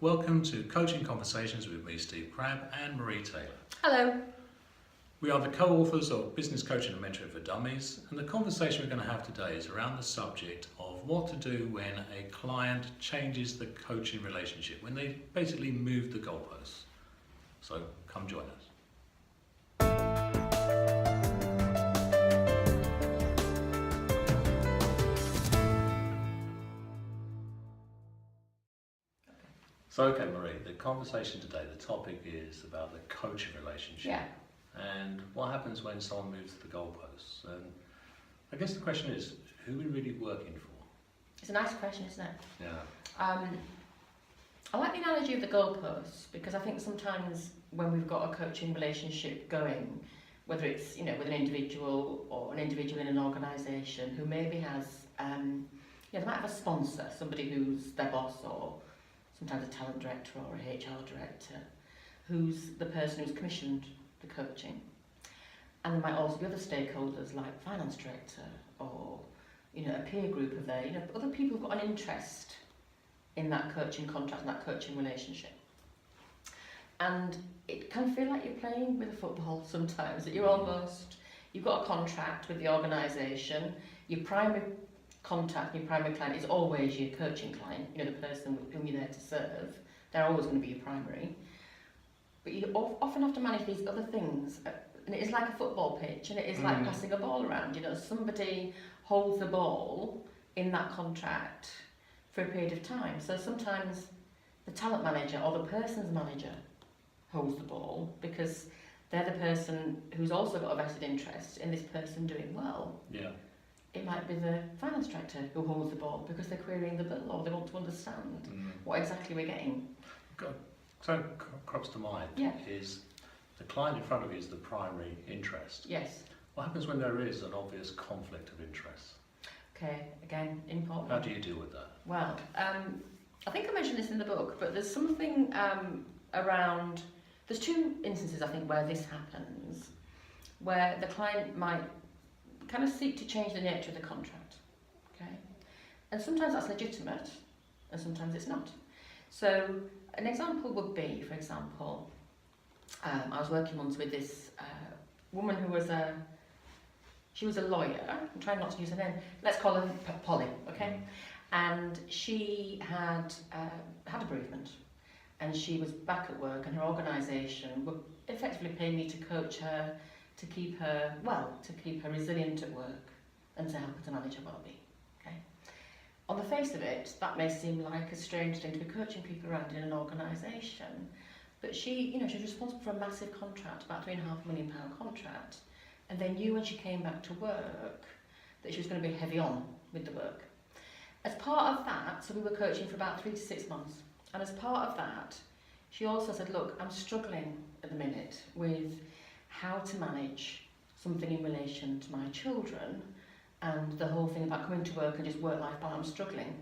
Welcome to Coaching Conversations with me, Steve Crabb, and Marie Taylor. Hello. We are the co-authors of Business Coaching and Mentoring for Dummies, and the conversation we're going to have today is around the subject of what to do when a client changes the coaching relationship, when they basically move the goalposts. So come join us. So, okay, Marie, the conversation today, the topic is about the coaching relationship. Yeah. And what happens when someone moves the goalposts? And I guess the question is, who are we really working for? It's a nice question, isn't it? Yeah. I like the analogy of the goalposts because I think sometimes when we've got a coaching relationship going, whether it's with an individual or an individual in an organisation who maybe has, they might have a sponsor, somebody who's their boss or sometimes a talent director or a HR director, who's the person who's commissioned the coaching. And there might also be other stakeholders like finance director or a peer group of their, other people who've got an interest in that coaching contract and that coaching relationship. And it can feel like you're playing with a football sometimes, that you've got a contract with the organisation, your primary contact, your primary client is always your coaching client, the person whom you're there to serve. They're always going to be your primary. But you often have to manage these other things, and it is like a football pitch, and it is like passing a ball around. Somebody holds the ball in that contract for a period of time. So sometimes the talent manager or the person's manager holds the ball because they're the person who's also got a vested interest in this person doing well. Yeah. It might be the finance director who holds the ball because they're querying the bill or they want to understand what exactly we're getting. So crops to mind is the client in front of you is the primary interest. Yes. What happens when there is an obvious conflict of interest? Okay, again, important. How do you deal with that? Well, I think I mentioned this in the book, but there's something around, there's two instances I think where this happens, where the client might kind of seek to change the nature of the contract, okay? And sometimes that's legitimate, and sometimes it's not. So an example would be, for example, I was working once with this woman who was she was a lawyer. I'm trying not to use her name. Let's call her Polly, okay? And she had had a bereavement, and she was back at work, and her organisation were effectively paying me to coach her, to keep her resilient at work, and to help her to manage her well-being. Okay. On the face of it, that may seem like a strange thing to be coaching people around in an organisation, but she was responsible for a massive contract, about £3.5 million contract, and they knew when she came back to work that she was going to be heavy on with the work. As part of that, so we were coaching for about 3 to 6 months, and as part of that, she also said, look, I'm struggling at the minute with how to manage something in relation to my children and the whole thing about coming to work and just work-life balance. I'm struggling,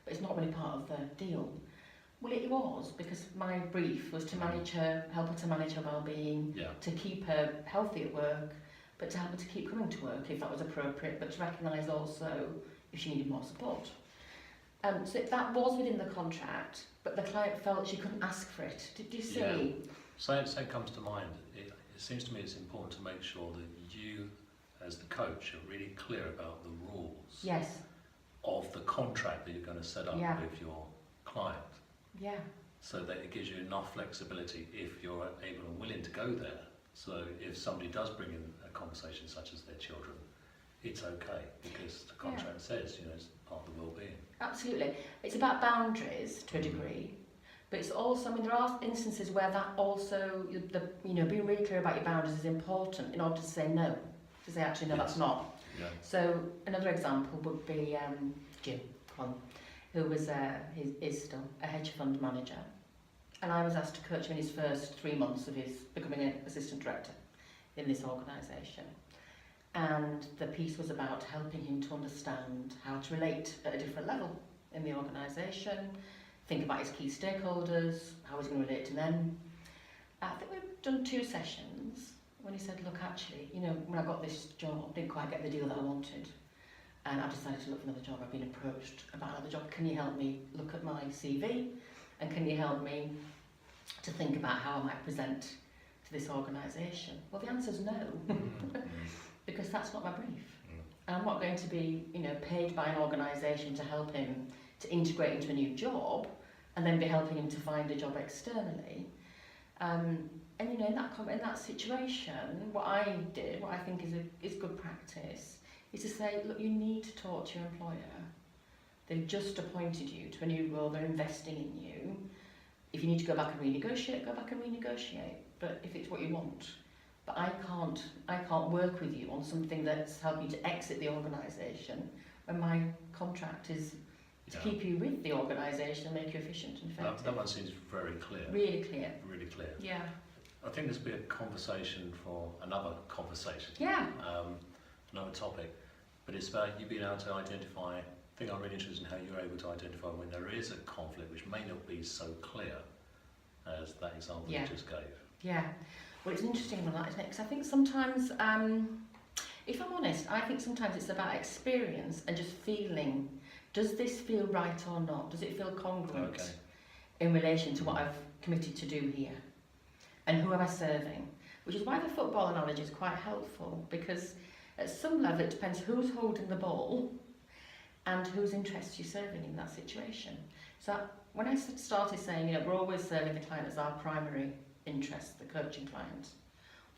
but it's not really part of the deal. Well, it was, because my brief was to manage her, help her to manage her well-being, to keep her healthy at work, but to help her to keep coming to work if that was appropriate, but to recognise also if she needed more support. So that was within the contract, but the client felt she couldn't ask for it. Did you see? Yeah. So it comes to mind. It seems to me it's important to make sure that you, as the coach, are really clear about the rules of the contract that you're going to set up with your client. Yeah. So that it gives you enough flexibility if you're able and willing to go there. So if somebody does bring in a conversation such as their children, it's okay because the contract says, it's part of the well-being. Absolutely. It's about boundaries to a degree. But it's also, there are instances where that also, being really clear about your boundaries is important in order to say no. To say, actually, no, that's not. Yeah. So another example would be Jim, who was is still a hedge fund manager. And I was asked to coach him in his first 3 months of his becoming an assistant director in this organisation. And the piece was about helping him to understand how to relate at a different level in the organisation, think about his key stakeholders, how he's going to relate to them. I think we've done 2 sessions when he said, look, actually, when I got this job, I didn't quite get the deal that I wanted. And I've decided to look for another job. I've been approached about another job. Can you help me look at my CV And can you help me to think about how I might present to this organisation? Well, the answer is no, because that's not my brief. And I'm not going to be, paid by an organisation to help him to integrate into a new job and then be helping him to find a job externally. And in that situation, what I did, what I think is good practice, is to say, look, you need to talk to your employer. They've just appointed you to a new role, they're investing in you. If you need to go back and renegotiate, go back and renegotiate. But if it's what you want. But I can't work with you on something that's helping you to exit the organisation when my contract is to keep you with the organisation and make you efficient and effective. That one seems very clear. Really clear. Really clear. Yeah. I think this would be a conversation for another conversation. Yeah. Another topic. But it's about you being able to identify. I think I'm really interested in how you're able to identify when there is a conflict which may not be so clear as that example you just gave. Yeah. Well, it's an interesting one, that, isn't it? Because I think sometimes, if I'm honest, I think sometimes it's about experience and just feeling. Does this feel right or not? Does it feel congruent in relation to what I've committed to do here? And who am I serving? Which is why the football analogy is quite helpful, because at some level it depends who's holding the ball and whose interests you're serving in that situation. So when I started saying, we're always serving the client as our primary interest, the coaching client,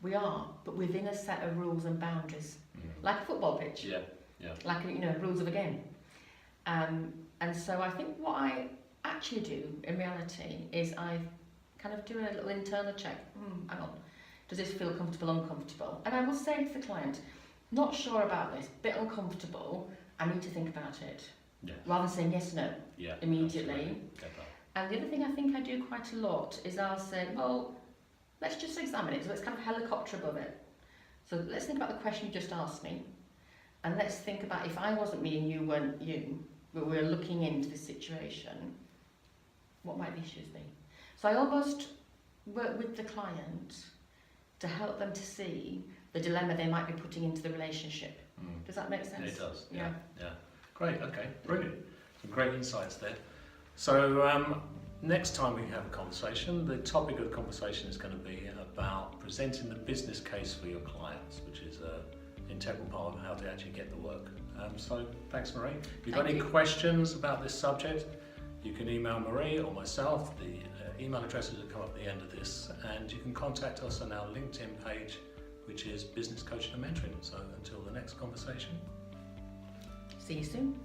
we are, but within a set of rules and boundaries, like a football pitch, like rules of a game. And so I think what I actually do in reality is I kind of do a little internal check. Hang on, does this feel comfortable, uncomfortable? And I will say to the client, not sure about this, bit uncomfortable, I need to think about it. Yeah. Rather than saying yes, no, immediately. And the other thing I think I do quite a lot is I'll say, well, let's just examine it. So let's kind of helicopter above it. So let's think about the question you just asked me. And let's think about if I wasn't me and you weren't you, but we're looking into this situation, what might the issues be? So I almost work with the client to help them to see the dilemma they might be putting into the relationship. Does that make sense? It does, yeah. Great, okay, brilliant. Some great insights there. So next time we have a conversation, the topic of the conversation is going to be about presenting the business case for your clients, which is an integral part of how to actually get the work. So thanks, Marie. If you've got any questions about this subject, you can email Marie or myself. The email addresses will come up at the end of this, and you can contact us on our LinkedIn page, which is Business Coaching and Mentoring. So until the next conversation. See you soon.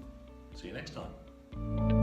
See you next time.